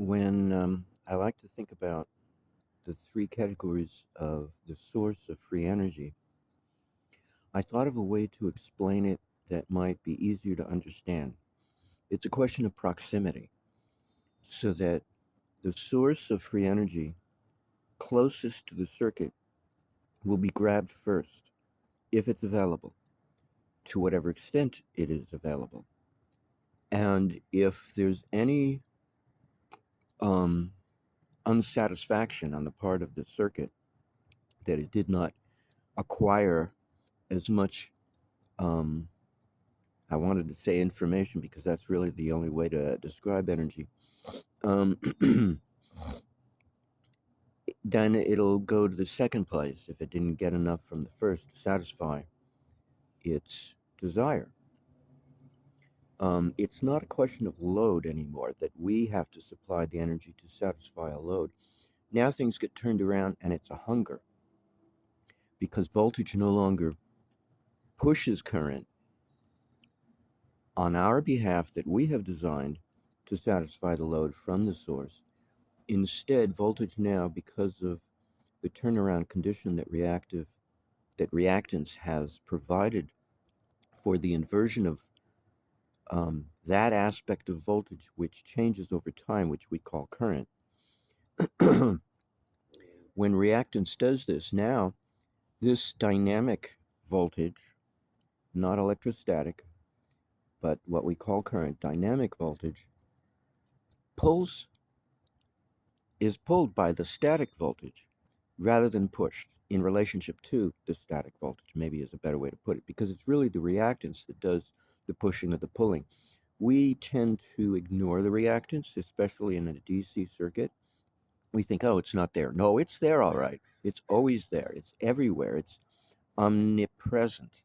When I like to think about the three categories of the source of free energy, I thought of a way to explain it that might be easier to understand. It's a question of proximity, so that the source of free energy closest to the circuit will be grabbed first, if it's available, to whatever extent it is available. And if there's any um, unsatisfaction on the part of the circuit that it did not acquire as much, um, I wanted to say information because that's really the only way to describe energy, um, then it'll go to the second place if it didn't get enough from the first to satisfy its desire. It's not a question of load anymore, that we have to supply the energy to satisfy a load. Now things get turned around and it's a hunger, because voltage no longer pushes current on our behalf that we have designed to satisfy the load from the source. Instead, voltage now, because of the turnaround condition that reactance has provided for the inversion of that aspect of voltage which changes over time, which we call current. When reactance does this, now this dynamic voltage, not electrostatic, but what we call current, dynamic voltage, is pulled by the static voltage rather than pushed in relationship to the static voltage, maybe is a better way to put it, because it's really the reactance that does the pushing or the pulling. We tend to ignore the reactance, especially in a DC circuit. We think, oh, it's not there. No, it's there, all right. It's always there. It's everywhere. It's omnipresent.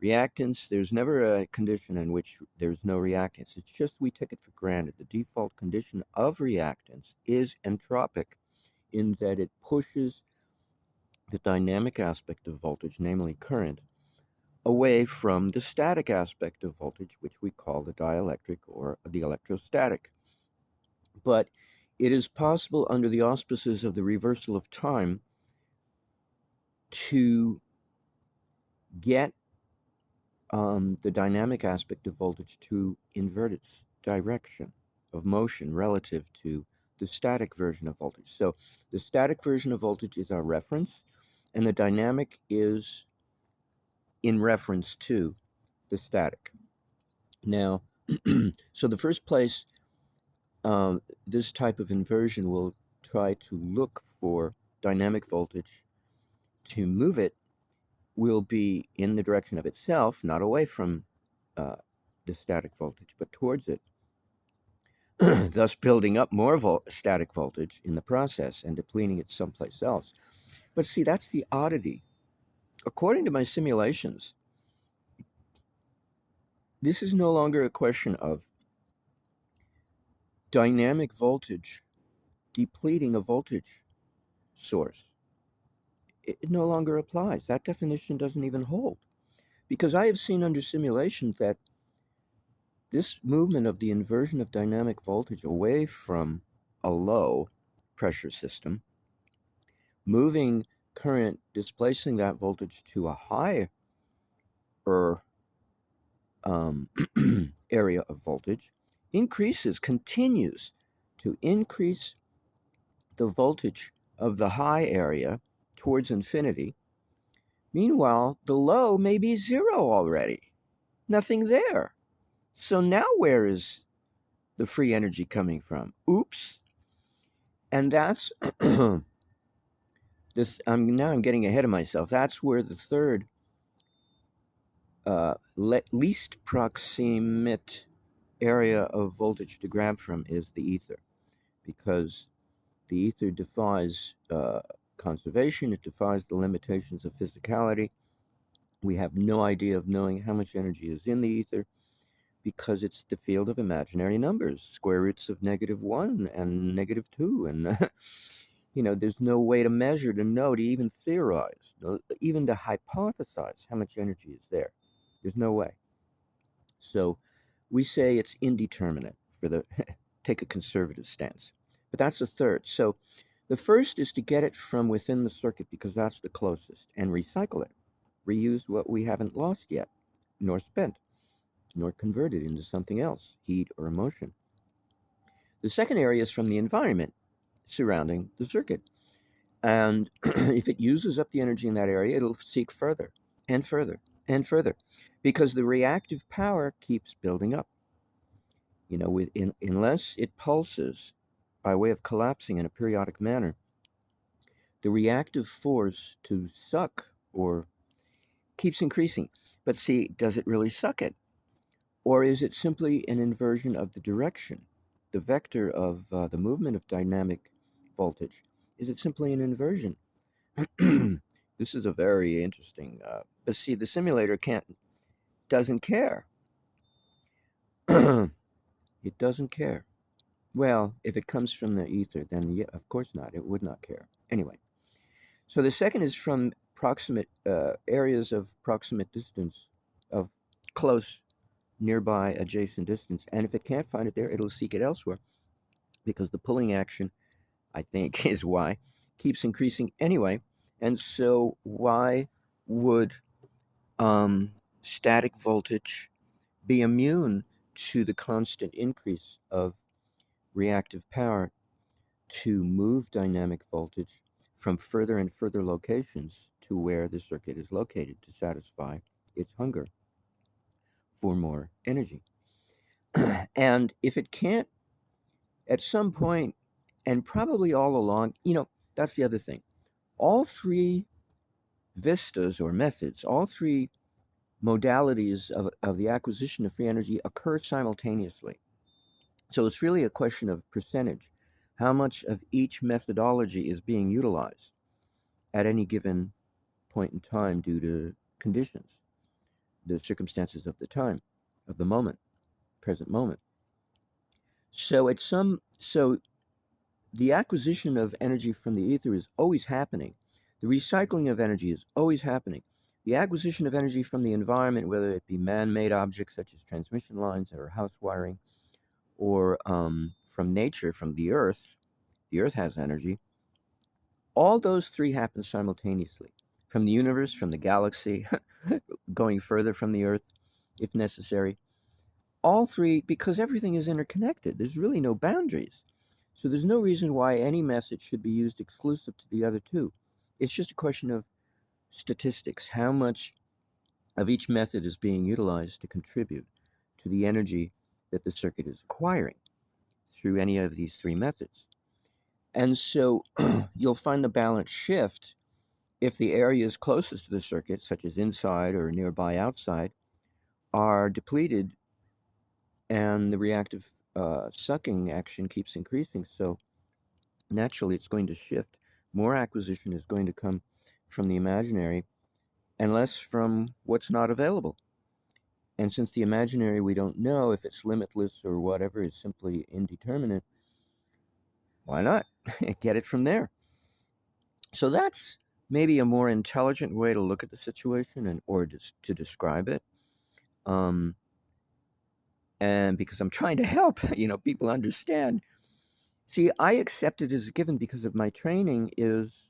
Reactance, there's never a condition in which there's no reactance. It's just we take it for granted. The default condition of reactance is entropic, in that it pushes the dynamic aspect of voltage, namely current, away from the static aspect of voltage, which we call the dielectric or the electrostatic. But it is possible, under the auspices of the reversal of time, to get the dynamic aspect of voltage to invert its direction of motion relative to the static version of voltage. So the static version of voltage is our reference, and the dynamic is in reference to the static. Now, so the first place this type of inversion will try to look for dynamic voltage to move it will be in the direction of itself, not away from uh, the static voltage, but towards it, thus building up more static voltage in the process and depleting it someplace else. But see, that's the oddity. According to my simulations, this is no longer a question of dynamic voltage depleting a voltage source. It no longer applies. That definition doesn't even hold. Because I have seen under simulation that this movement of the inversion of dynamic voltage away from a low pressure system, moving current, displacing that voltage to a higher um, area of voltage, continues to increase the voltage of the high area towards infinity. Meanwhile, the low may be zero already. Nothing there. So now where is the free energy coming from? Oops. And that's this. I'm getting ahead of myself. That's where the third least proximate area of voltage to grab from is the ether, because the ether defies conservation. It defies the limitations of physicality. We have no idea of knowing how much energy is in the ether, because it's the field of imaginary numbers, square roots of -1 and -2. And, there's no way to measure, to know, to even theorize, even to hypothesize how much energy is there. There's no way. So we say it's indeterminate, take a conservative stance. but that's the third. So the first is to get it from within the circuit because that's the closest and recycle it. Reuse what we haven't lost yet, nor spent, nor converted into something else, heat or emotion. The second area is from the environment surrounding the circuit. And if it uses up the energy in that area, it'll seek further and further and further because the reactive power keeps building up. Unless it pulses by way of collapsing in a periodic manner, the reactive force to suck or keeps increasing. But see, does it really suck it? Or is it simply an inversion of the direction, the vector of the movement of dynamic voltage? Is it simply an inversion? This is a very interesting. But see, the simulator doesn't care. It doesn't care. Well, if it comes from the ether, then yeah, of course not. It would not care. Anyway, so the second is from proximate areas of proximate distance, of close, nearby, adjacent distance. And if it can't find it there, it'll seek it elsewhere because the pulling action, I think, is why, keeps increasing anyway. And so, why would static voltage be immune to the constant increase of reactive power to move dynamic voltage from further and further locations to where the circuit is located to satisfy its hunger for more energy? And if it can't, at some point, and probably all along, that's the other thing. All three vistas or methods, all three modalities of the acquisition of free energy occur simultaneously. So it's really a question of percentage. How much of each methodology is being utilized at any given point in time due to conditions, the circumstances of the time, of the moment, present moment. So the acquisition of energy from the ether is always happening. The recycling of energy is always happening. The acquisition of energy from the environment, whether it be man-made objects such as transmission lines or house wiring, or from nature, from the earth has energy. All those three happen simultaneously. From the universe, from the galaxy, going further from the earth, if necessary. All three, because everything is interconnected. There's really no boundaries. So there's no reason why any method should be used exclusive to the other two. It's just a question of statistics. How much of each method is being utilized to contribute to the energy that the circuit is acquiring through any of these three methods. And so you'll find the balance shift if the areas closest to the circuit, such as inside or nearby outside, are depleted and the reactive sucking action keeps increasing. So naturally, it's going to shift. More acquisition is going to come from the imaginary and less from what's not available. And since the imaginary, we don't know if it's limitless or whatever, is simply indeterminate, why not get it from there? So that's maybe a more intelligent way to look at the situation or to describe it. And because I'm trying to help, people understand. See, I accept it as a given because of my training is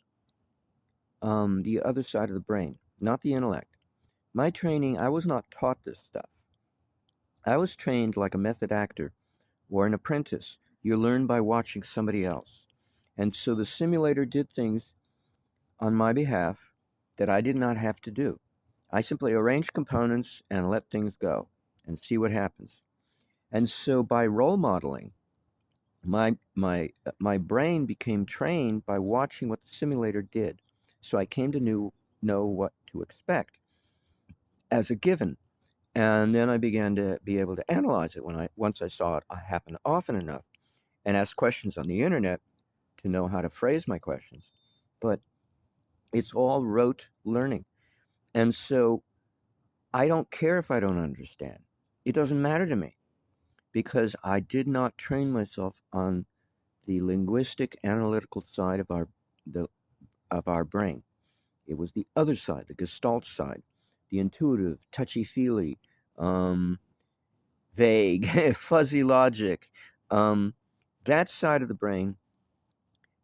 the other side of the brain, not the intellect. My training, I was not taught this stuff. I was trained like a method actor or an apprentice. You learn by watching somebody else. And so the simulator did things on my behalf that I did not have to do. I simply arranged components and let things go and see what happens. And so by role modeling, my brain became trained by watching what the simulator did. So I came to know what to expect as a given. And then I began to be able to analyze it once I saw it happen often enough and ask questions on the internet to know how to phrase my questions. But it's all rote learning. And so I don't care if I don't understand. It doesn't matter to me because I did not train myself on the linguistic analytical side of our brain. It was the other side, the Gestalt side, the intuitive, touchy-feely, vague, fuzzy logic. That side of the brain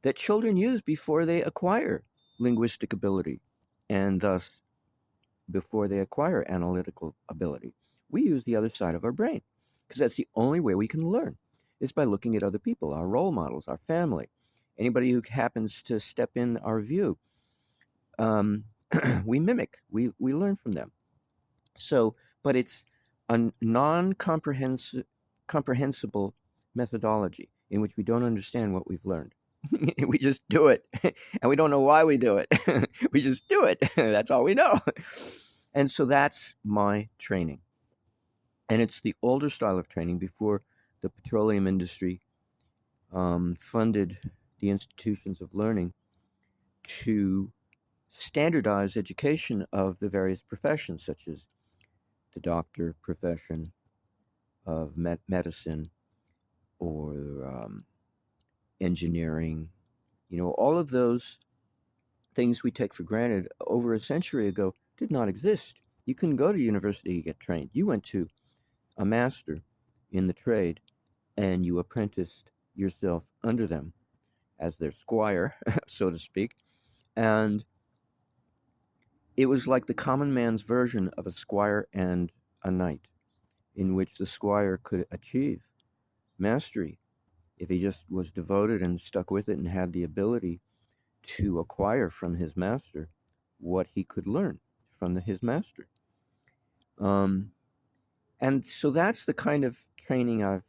that children use before they acquire linguistic ability, and thus before they acquire analytical ability. We use the other side of our brain because that's the only way we can learn is by looking at other people, our role models, our family, anybody who happens to step in our view. Um, we mimic, we learn from them. So, but it's a comprehensible methodology in which we don't understand what we've learned. We just do it, and we don't know why we do it. We just do it. That's all we know. And so that's my training. And it's the older style of training before the petroleum industry funded the institutions of learning to standardize education of the various professions, such as the doctor profession of medicine or engineering. You know, all of those things we take for granted over a century ago did not exist. You couldn't go to university to get trained. You went to a master in the trade and you apprenticed yourself under them as their squire, so to speak. And it was like the common man's version of a squire and a knight, in which the squire could achieve mastery if he just was devoted and stuck with it and had the ability to acquire from his master what he could learn from his master. Um, and so that's the kind of training I've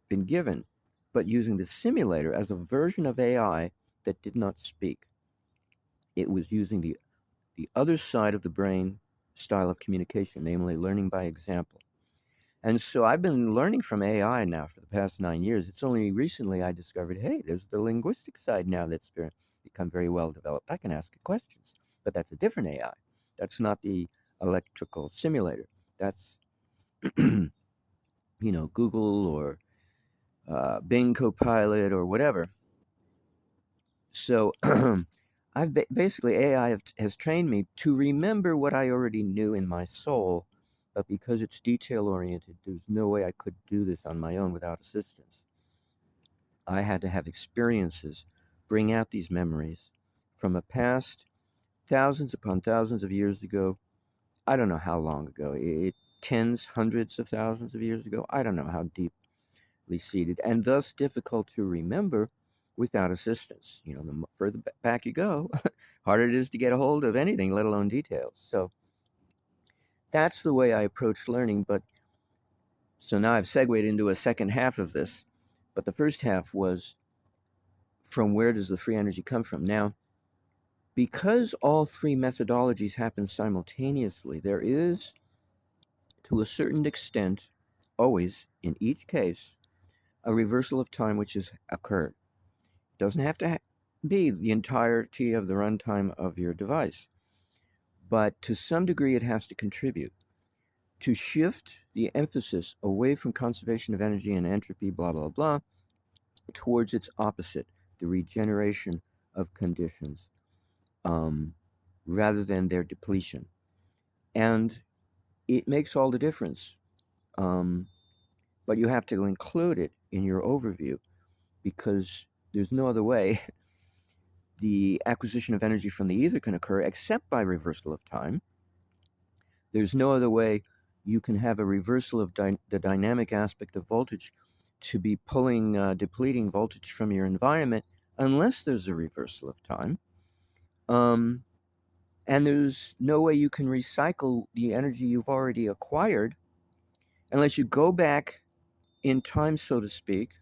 been given, but using the simulator as a version of AI that did not speak. It was using the other side of the brain style of communication, namely learning by example. And so I've been learning from AI now for the past 9 years. It's only recently I discovered, hey, there's the linguistic side now that's become very well developed. I can ask it questions, but that's a different AI. That's not the electrical simulator. That's, Google or Bing Copilot or whatever. So basically AI has trained me to remember what I already knew in my soul, but because it's detail oriented, there's no way I could do this on my own without assistance. I had to have experiences bring out these memories from a past thousands upon thousands of years ago. I don't know how long ago, tens, hundreds of thousands of years ago. I don't know how deeply seated and thus difficult to remember without assistance. You know, the further back you go, harder it is to get a hold of anything, let alone details. So that's the way I approach learning. But so now I've segued into a second half of this. But the first half was, from where does the free energy come from? Now, because all three methodologies happen simultaneously, there is, to a certain extent, always, in each case, a reversal of time which has occurred. It doesn't have to be the entirety of the runtime of your device, but to some degree it has to contribute to shift the emphasis away from conservation of energy and entropy, blah, blah, blah, towards its opposite, the regeneration of conditions, um, rather than their depletion. And it makes all the difference. Um, but you have to include it in your overview because there's no other way the acquisition of energy from the ether can occur except by reversal of time. There's no other way you can have a reversal of the dynamic aspect of voltage to be pulling depleting voltage from your environment unless there's a reversal of time. Um, and there's no way you can recycle the energy you've already acquired unless you go back in time, so to speak,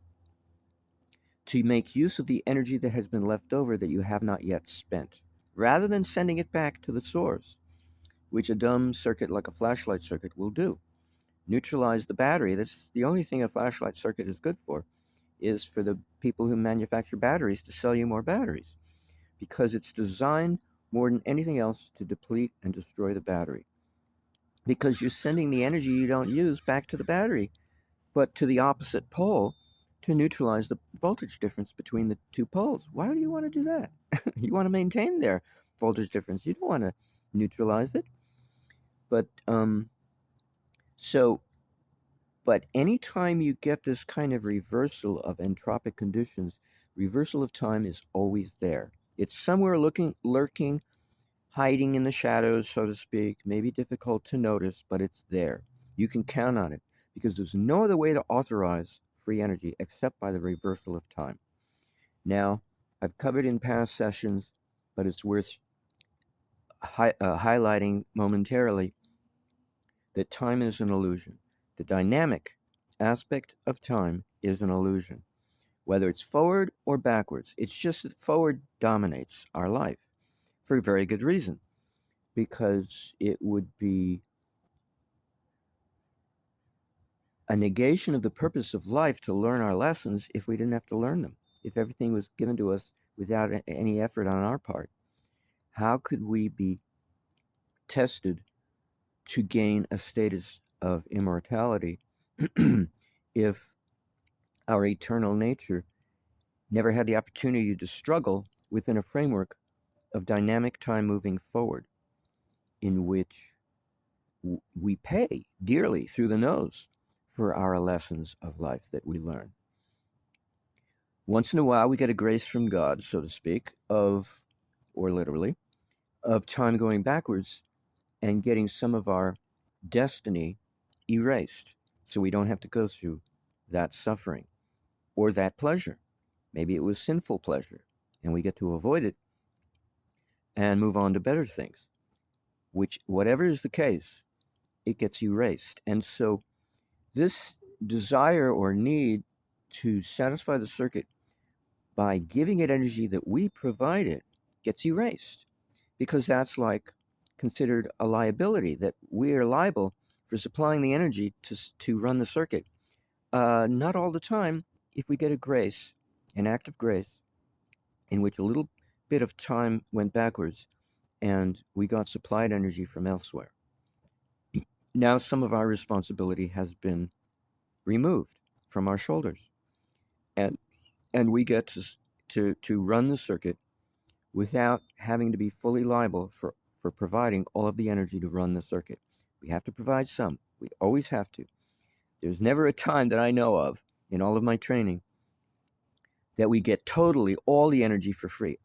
to make use of the energy that has been left over that you have not yet spent, rather than sending it back to the source, which a dumb circuit like a flashlight circuit will do. Neutralize the battery. That's the only thing a flashlight circuit is good for, is for the people who manufacture batteries to sell you more batteries, because it's designed more than anything else to deplete and destroy the battery. Because you're sending the energy you don't use back to the battery, but to the opposite pole to neutralize the voltage difference between the two poles. Why do you want to do that? You want to maintain their voltage difference. You don't want to neutralize it. But so, but anytime you get this kind of reversal of entropic conditions Reversal of time is always there. It's somewhere lurking, hiding in the shadows, so to speak, maybe difficult to notice, but it's there. You can count on it because there's no other way to authorize free energy except by the reversal of time. Now, I've covered in past sessions, but it's worth highlighting momentarily that time is an illusion. The dynamic aspect of time is an illusion. Whether it's forward or backwards, it's just that forward dominates our life for a very good reason, because it would be a negation of the purpose of life to learn our lessons if we didn't have to learn them. If everything was given to us without any effort on our part, how could we be tested to gain a status of immortality if our eternal nature never had the opportunity to struggle within a framework of dynamic time moving forward, in which we pay dearly through the nose for our lessons of life that we learn? Once in a while, we get a grace from God, so to speak, or literally, of time going backwards and getting some of our destiny erased so we don't have to go through that suffering or that pleasure. Maybe it was sinful pleasure and we get to avoid it and move on to better things. Which, whatever is the case, it gets erased. And so, this desire or need to satisfy the circuit by giving it energy that we provide it gets erased, because that's like considered a liability, that we are liable for supplying the energy to run the circuit. Not all the time. If we get a grace, an act of grace, in which a little bit of time went backwards and we got supplied energy from elsewhere. Now some of our responsibility has been removed from our shoulders, and we get to run the circuit without having to be fully liable for providing all of the energy to run the circuit. We have to provide some. We always have to. There's never a time that I know of in all of my training that we get totally all the energy for free.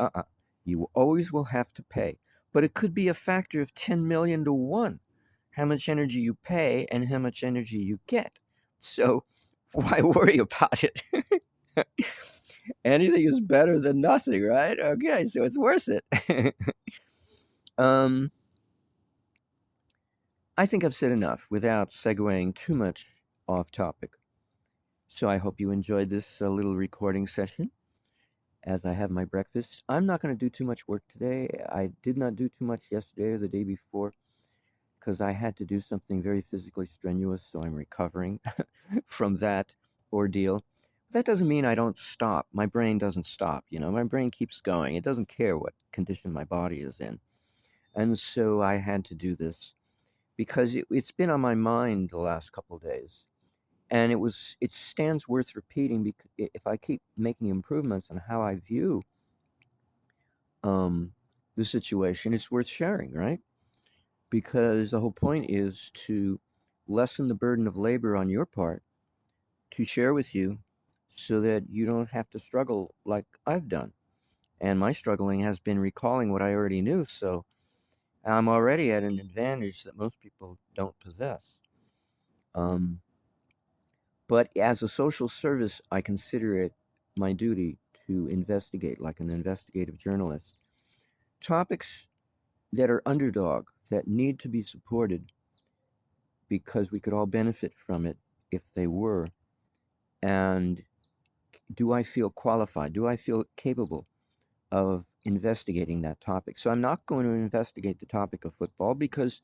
You always will have to pay. But it could be a factor of 10 million to 1, how much energy you pay and how much energy you get. So why worry about it? Anything is better than nothing, right? Okay, so it's worth it. I think I've said enough without segueing too much off topic. So I hope you enjoyed this little recording session as I have my breakfast. I'm not going to do too much work today. I did not do too much yesterday or the day before because I had to do something very physically strenuous, so I'm recovering from that ordeal. That doesn't mean I don't stop. My brain doesn't stop, my brain keeps going. It doesn't care what condition my body is in. And so I had to do this because it's been on my mind the last couple of days. And it stands worth repeating, because if I keep making improvements on how I view the situation, it's worth sharing, right? Because the whole point is to lessen the burden of labor on your part to share with you so that you don't have to struggle like I've done. And my struggling has been recalling what I already knew, so I'm already at an advantage that most people don't possess. But as a social service, I consider it my duty to investigate, like an investigative journalist, topics that are underdog, that need to be supported because we could all benefit from it if they were. And do I feel qualified? Do I feel capable of investigating that topic? So I'm not going to investigate the topic of football because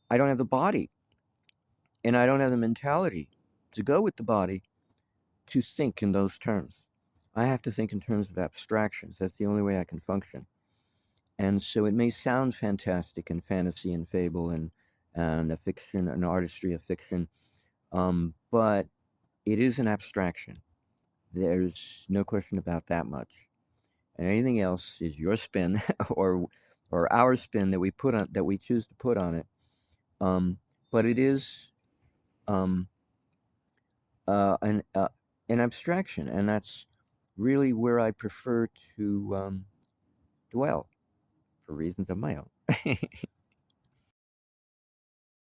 I don't have the body and I don't have the mentality to go with the body to think in those terms. I have to think in terms of abstractions. That's the only way I can function. And so it may sound fantastic and fantasy and fable and a fiction, an artistry of fiction, but it is an abstraction. There's no question about that much. And anything else is your spin or our spin that we choose to put on it. But it is um, an abstraction, and that's really where I prefer to dwell for reasons of my own.